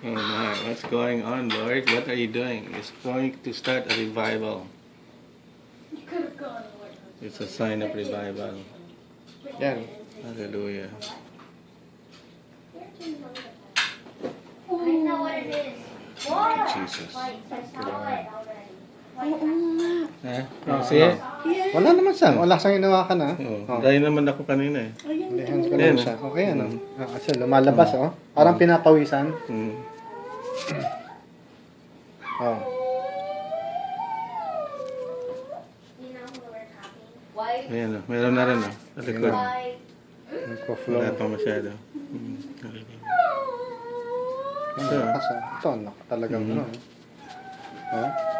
Oh my, what's going on, Lord? What are you doing? It's going to start a revival. It's a sign of revival. Yan. Hallelujah. I know what it is. What? Jesus. Oo nga. Eh? Oh, sige. Wala naman siya. Wala siyang inawakan ha. Oh, dahil naman ako kanina eh. Hindi, hands ko Ayan, lang siya. Okay, ano? Kasi lumalabas, oh. Parang pinapawisan. Mm. Oh. White. Ayan o, meron na rin o. Sa likod. White. Nagko-flow. Wala pa masyado. Ang lakas, ah. Ito, anak. Talagang, ano. Oh.